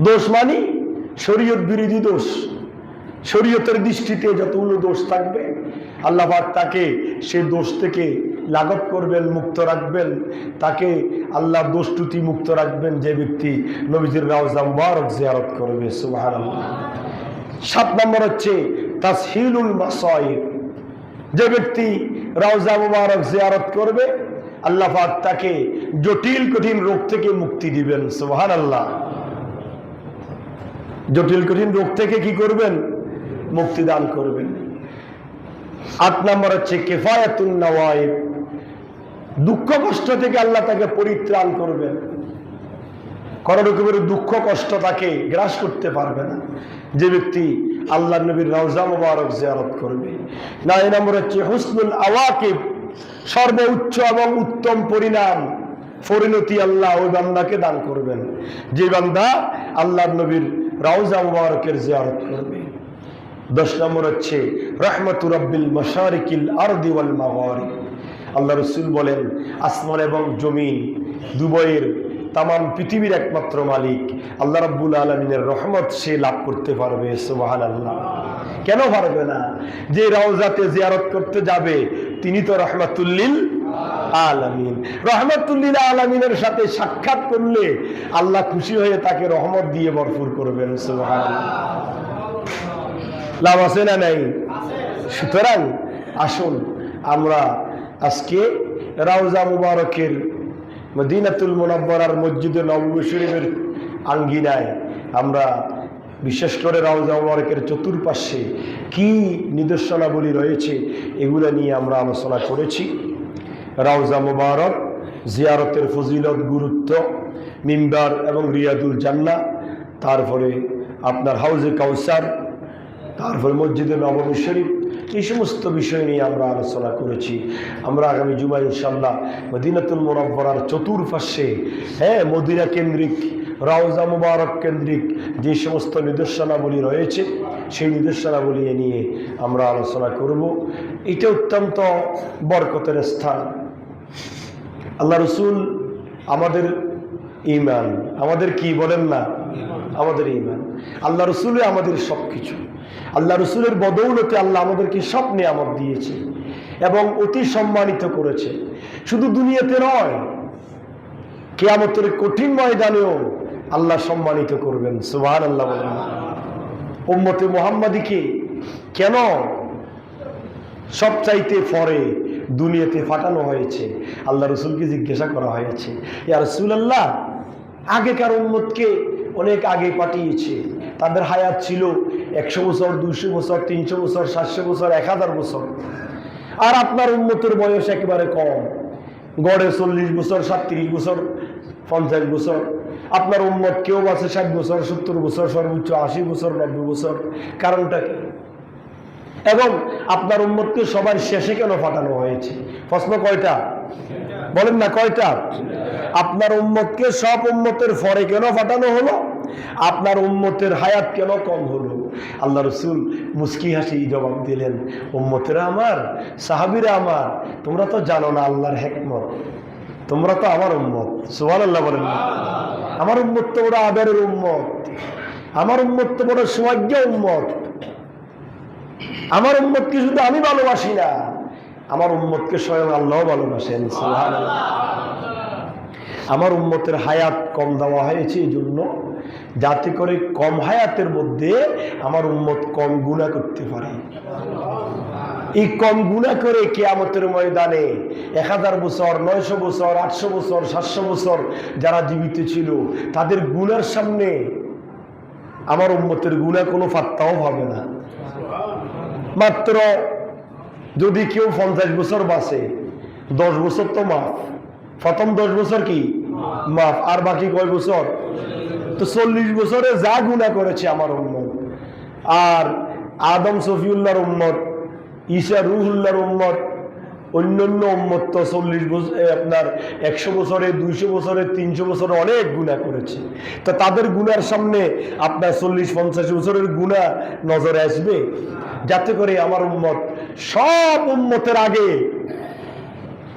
Speaker 1: দোষ মানে শরীয়ত বিরোধী দোষ, শরীয়তের দৃষ্টিতে যতগুলো দোষ থাকবে আল্লাহ পাক তাকে সেই দোষ থেকে লাঘব করবেন, মুক্ত রাখবেন, তাকে আল্লাহ দোষ ত্রুটি মুক্ত রাখবেন যে ব্যক্তি নবীজির রওজা মুবারক জিয়ারত করবে, সুবহানাল্লাহ। 7 নম্বর হচ্ছে তাসহিলুল মাসাইব, যে ব্যক্তি রওজা মুবারক জিয়ারত করবে আল্লাহ পাক তাকে জটিল কঠিন রোগ থেকে মুক্তি দিবেন, সুবহানাল্লাহ। জটিল কঠিন রোগ থেকে কি করবেন? মুক্তি দান করবেন। 8 নম্বর হচ্ছে কিফায়াতুন নওয়াইব, দুঃখ কষ্ট থেকে আল্লাহ তাকে পরিত্রাণ করবেন, কোন রকমের দুঃখ কষ্ট তাকে গ্রাস করতে পারবে না যে ব্যক্তি আল্লাহ নবীর রওজা মুবারক জিয়ারত করবে। 9 নম্বর হচ্ছে হুসনুল আওয়াকিব, সর্বোচ্চ এবং উত্তম পরিণতি আল্লাহ ওই বান্দাকে দান করবেন যে বান্দা আল্লাহ নবীর রওজা মুবারকের জিয়ারত করবে। 10 নম্বর হচ্ছে রাহমাতু রাব্বিল মাশারিকিল আরদি ওয়াল মাগারিব, আল্লাহ রসুল বলেন আসমান এবং জমিন দুবয়ের তামাম পৃথিবীর একমাত্র মালিক আল্লাহ রাব্বুল আলামিনের রহমত সে লাভ করতে পারবে, সুবহানাল্লাহ। কেন পারবে না? যে রওজাতে জিয়ারত করতে যাবে তিনি তো রহমাতুল লিল আলামিন, রহমাতুল লিল আলামিনের সাথে সাক্ষাৎ করলে আল্লাহ খুশি হয়ে তাকে রহমত দিয়ে ভরপুর করবেন, সুবহানাল্লাহ। লাভ আছে না নাই? সুতরাং আসুন আমরা আজকে রওজা মুবারকের মদিনাতুল মুনাওয়ারার মসজিদে নববী শরীফের আঙ্গিনায় আমরা বিশেষ করে রওজা মুবারকের চতুর্পাশে কি নিদর্শনাবলী রয়েছে এগুলো নিয়ে আমরা আলোচনা করেছি। রওজা মুবারক জিয়ারতের ফজিলত, গুরুত্ব, মিম্বার এবং রিয়াদুল জান্নাহ, তারপরে আপনার হাউজে কাউসার, তারপরে মসজিদে নববী শরীফ, এই সমস্ত বিষয় নিয়ে আমরা আলোচনা করেছি। আমরা আগামী জুমায় ইনশাআল্লাহ মদিনাতুল মুনাওয়ারার চতুর্পাশে মদিনা কেন্দ্রিক, রওজা মুবারক কেন্দ্রিক যে সমস্ত নিদর্শনাবলী রয়েছে সেই নিদর্শনাবলী নিয়ে আমরা আলোচনা করব। এটা অত্যন্ত বরকতের স্থান। আল্লাহ রসুল আমাদের ঈমান, আমাদের কি বলেন না? আমাদের ঈমান। আল্লাহ রসুলে আমাদের সব কিছু। আল্লাহ রসুলের বদৌলতে আল্লাহ আমাদেরকে সব নিয়ামত দিয়েছে এবং অতি সম্মানিত করেছে। শুধু দুনিয়াতে নয়, কিয়ামতের কঠিন ময়দানেও আল্লাহ সম্মানিত করবেন, সুবহানাল্লাহ বলেন। উম্মতে মুহাম্মাদীকে কেন সবচাইতে পরে দুনিয়াতে পাঠানো হয়েছে? আল্লাহ রসুলকে জিজ্ঞাসা করা হয়েছে, ইয়া রাসূলুল্লাহ, আগেকার উম্মতকে অনেক আগে পাঠিয়েছে, তাদের হায়াত ছিল 100 বছর, 200 বছর, 300 বছর, 700 বছর, 1000 বছর, আর আপনার উম্মতের বয়স একেবারে কম, গড়ে 40 বছর, 37 বছর, 50 বছর। আপনার উম্মত কেউ আছে 60 বছর, 70 বছর, সর্বোচ্চ 80 বছর, 90 বছর। কারণটা কি? এবং আপনার উম্মতকে সবার শেষে কেন পাঠানো হয়েছে? প্রশ্ন কয়টা? বলেন না কয়টা? আপনার উম্মতকে সব উম্মতের পরে কেন পাঠানো হলো? আপনার উম্মতের হায়াত কেন কম হলো? আল্লাহ রসুল মুস্কি হাসি জবাব দিলেন, উম্মতেরা আমার, সাহাবীরা আমার, তোমরা তো জানো না আল্লাহর হিকমত, তোমরা তো আমার উম্মত। সুবহানাল্লাহ বলেন না? আমার উম্মত তো বড় আদরের উম্মত, আমার উম্মত তো বড় সৌভাগ্য উম্মত। আমার উম্মতকে শুধু আমি ভালোবাসি না, আমার উম্মতকে স্বয়ং আল্লাহ ভালোবাসেন। সুবহানাল্লাহ। আমার উম্মতের হায়াত কম দেওয়া হয়েছে এই জন্য, যাতে করে কম হায়াতের মধ্যে আমার উম্মত কম গুনাহ করতে পারে। এই কম গুনাহ করে কিয়ামতের ময়দানে 1000 বছর, 900 বছর, 800 বছর, 700 বছর যারা জীবিত ছিল, তাদের গুনার সামনে আমার উম্মতের গুনাহ কোনো পাত্তাও পাবে না। মাত্র যদি কেউ 50 বছর বাঁচে, 10 বছর তো মাফ। প্রথম 10 বছর কি মাফ, আর বাকি কয় বছর? তো 40 বছরে যা গুনাহ করেছে আমার উম্মত, আর আদম সফিউল্লাহর উম্মত, ঈসা রুহুল্লাহর উম্মত, অন্যান্য উম্মত তো 40 বছর, আপনার 100 বছরে, 200 বছরে, 300 বছরে অনেক গুনাহ করেছে। তো তাদের গুনার সামনে আপনার 40-50 বছরের গুনাহ নজরে আসবে? যাতে করে আমার উম্মত সব উম্মতের আগে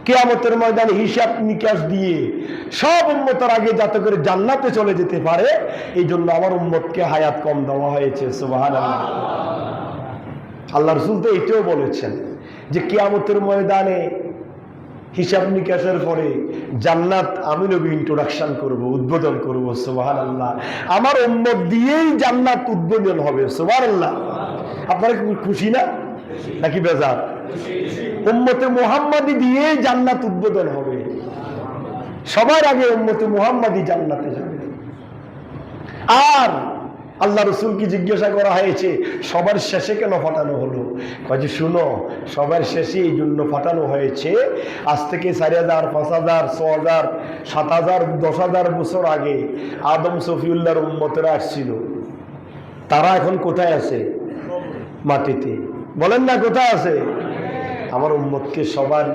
Speaker 1: কিয়ামতের ময়দানে হিসাব নিকাশ দিয়ে সব উম্মতের আগে যাতে করে জান্নাতে চলে যেতে পারে, এই জন্য আমার উম্মতকে হায়াত কম দেওয়া হয়েছে। সুবহানাল্লাহ। আল্লাহ রাসূল তো এটাও বলেছেন যে কিয়ামতের ময়দানে হিসাব নিকাশের পরে জান্নাত আমি নবী ইন্ট্রোডাকশন করব, উদ্বোধন করব। সুবহানাল্লাহ। আমার উম্মত দিয়েই জান্নাত উদ্বোধন হবে। সুবহানাল্লাহ। আপনারা খুশি না নাকি বেজার? উম্মতে মুহাম্মাদি দিয়ে জান্নাত উদ্বোধন হবে। সবার আগে উম্মতে মুহাম্মাদি জান্নাতে যাবে। আর আল্লাহ রসুলকে জিজ্ঞাসা করা হয়েছে সবার শেষে কেন ফাটানো হলো? কয়ে শুনো, সবার শেষে এই জন্য ফাটানো হয়েছে, আজ থেকে 4000, 5000, 6000, 7000, 10000 বছর আগে আদম সফিউল্লাহর উম্মতেরা আসছিল। তারা এখন কোথায় আছে? মাটিতে। বলেন না কোথায় আছে? আমার উম্মতকে সবার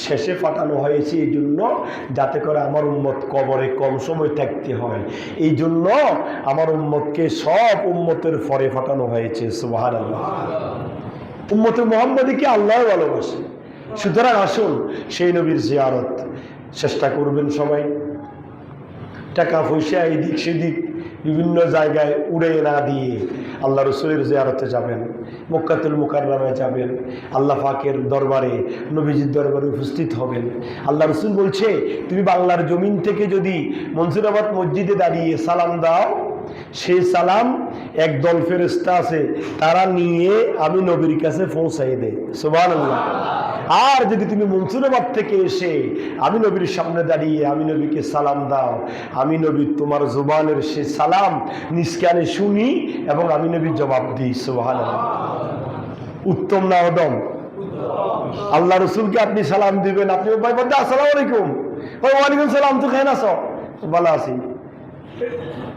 Speaker 1: শেষে ফাটানো হয়েছে এই জন্য, যাতে করে আমার উম্মত কবরে কম সময় থাকতে হয়। এই জন্য আমার উম্মতকে সব উম্মতের পরে ফাটানো হয়েছে। সুবহানাল্লাহ। উম্মতে মুহাম্মাদীকে আল্লাহ ভালোবাসে। সুতরাং আসুন সেই নবীর জিয়ারত চেষ্টা করবেন সবাই। টাকা পয়সা এদিক সেদিক বিভিন্ন জায়গায় উড়ে না দিয়ে আল্লাহ রসুলের জিয়ারতে যাবেন, মক্কাতুল মুকাররমায় যাবেন, আল্লাহ পাকের দরবারে, নবীজির দরবারে উপস্থিত হবেন। আল্লাহ রসুল বলছে, তুমি বাংলার জমিন থেকে যদি মনসুরাবাদ মসজিদে দাঁড়িয়ে সালাম দাও, সেই সালাম একদল ফেরেশতা আছে, তারা নিয়ে আমি নবীর কাছে পৌঁছাই দেয়। সুবহানাল্লাহ। আর যদি তুমি মনসুরাবাদ থেকে এসে আমি নবীর সামনে দাঁড়িয়ে আমি নবীকে সালাম দাও, আমি নবী তোমার জবানের সে সালাম নিজ কানে শুনি এবং আমি নবী জবাব দিই। সুবহানাল্লাহ। উত্তম না অদম? আল্লাহ রসুলকে আপনি সালাম দিবেন, আপনি ভাই বলতে আসসালামু আলাইকুম, ওয়ালাইকুম সালাম, তো কেন আছো? ভালো আছি।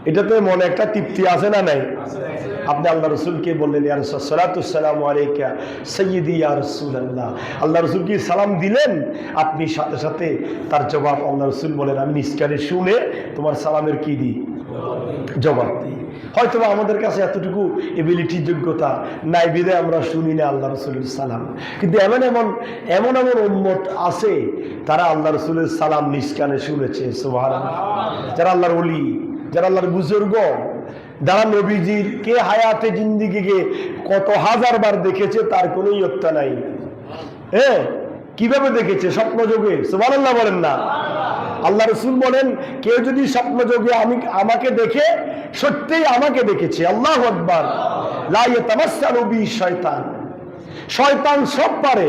Speaker 1: এটাতে মনে একটা তৃপ্তি আছে না নাই? আপনি আল্লাহ রসুলকে বললেন, ইয়া রাসূলুল্লাহ সালাতু আলাইকা সাইয়্যিদি ইয়া রাসূলুল্লাহ। আল্লাহ রসুলকে সালাম দিলেন, আপনি সাথে সাথে তার জবাব আল্লাহ রসুল বলেন, আমি নিষ্কারে শুনে তোমার সালামের কি দিই? জবাব দিই। হয়তো আমাদের কাছে এতটুকু এবিলিটি, যোগ্যতা নাই বিধায় আমরা শুনি না আল্লাহ রসুলের সালাম। কিন্তু এমন এমন এমন এমন উম্মত আছে, তারা আল্লাহ রসুলের সালাম নিষ্কানে শুনেছে। সুবহানাল্লাহ। যারা আল্লাহর ওলি, যারা আল্লাহর বুজুর্গ, যারা নবীজির কে হায়াতে জিন্দিগিকে কত হাজার বার দেখেছে তার কোনো ইয়ত্তা নাই। হ্যাঁ, কিভাবে দেখেছে? স্বপ্নযোগে। সুবহানাল্লাহ বলেন না? আল্লাহ রসুল বলেন, কেউ যদি স্বপ্নযোগে আমাকে দেখে, সত্যিই আমাকে দেখেছে। আল্লাহু আকবার। লা ইয়াতামাসসালু বি শয়তান। শয়তান সব পারে,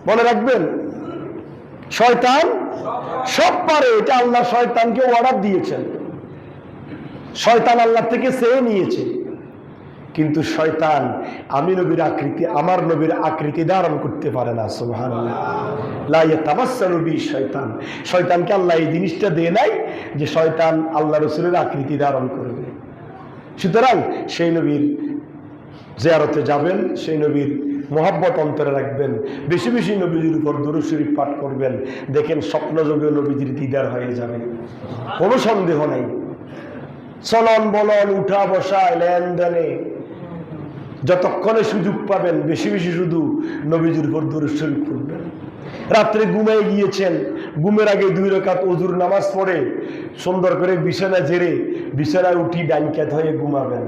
Speaker 1: মনে রাখবেন, শয়তান সব পারে। এটা আল্লাহ শয়তানকে অর্ডার দিয়েছেন। শয়তান আল্লাহ থেকে চেয়ে নিয়েছে, কিন্তু শয়তান আমি নবীর আকৃতি, আমার নবীর আকৃতি ধারণ করতে পারে না। সুবহানাল্লাহ। লা ইয়াতামাসসালু বি শয়তান। শয়তানকে আল্লাহ এই জিনিসটা দেয় নাই যে শয়তান আল্লাহ রসুলের আকৃতি ধারণ করবে। সুতরাং সেই নবীর জিয়ারতে যাবেন, সেই নবীর মোহাব্বত অন্তরে রাখবেন, বেশি বেশি নবীজির উপর দুরূদ শরীফ পাঠ করবেন। দেখেন স্বপ্নযোগে নবীজির দিদার হয়ে যাবে, কোনো সন্দেহ নাই। চলন বলন, উঠা বসায়, লেনদেনে যতক্ষণে সুযোগ পাবেন বেশি বেশি শুধু নবীজির উপর দুরূদ শরীফ পড়বেন। রাত্রে ঘুমিয়ে গিয়েছেন, ঘুমের আগে 2 রাকাত ওযুর নামাজ পড়ে সুন্দর করে বিছানা ঝেড়ে বিছানায় উঠি ডাইন কাত হয়ে ঘুমাবেন।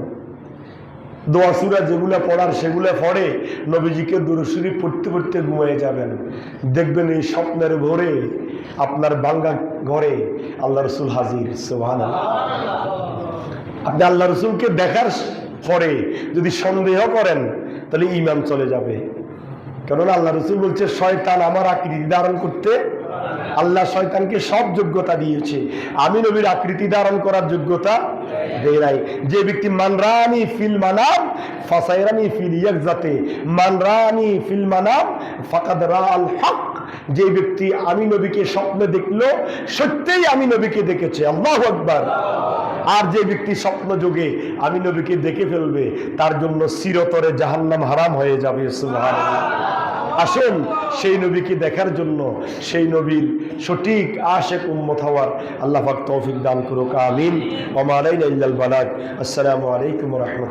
Speaker 1: দোয়া সূরা যেগুলা পড়ার সেগুলা পড়ে নবীজিকে দুরূদ শরীফ পড়তে পড়তে ঘুমিয়ে যাবেন। দেখবেন এই স্বপ্নের ভোরে আপনার ভাঙ্গা ঘরে আল্লাহ রাসূল হাজির। সুবহানাল্লাহ। আপনি আল্লাহ রাসূলকে দেখার পরে যদি সন্দেহ করেন তাহলে ঈমান চলে যাবে। কারণ আল্লাহ রাসূল বলছে শয়তান আমার আকৃতি ধারণ করতে, আল্লাহ শয়তানকে সব যোগ্যতা দিয়েছে, আমি নবীর আকৃতি ধারণ করার যোগ্যতা দেয় নাই। যে ব্যক্তি মানরানি feel Manam ফাসাইরানি feel ইয়াকজাতে, মানরানি feel Manam ফাকাদ রাআল হক, যে ব্যক্তি আমি নবীকে স্বপ্নে দেখলো সত্যিই আমি নবীকে দেখেছে। আল্লাহু আকবার। আর যে ব্যক্তি স্বপ্ন যোগে আমি নবীকে দেখে ফেলবে তার জন্য চিরতরে জাহান্নাম হারাম হয়ে যাবে। সুবহানাল্লাহ। আসেন সেই নবীকে দেখার জন্য সেই নবীর সঠিক আশিক উম্মত হওয়ার আল্লাহ পাক তৌফিক দান করুক। আমিন। ওয়া মা আলাইনা ইল্লাল বালাগ। আসসালামু আলাইকুম ওয়া রাহমাতুল্লাহ।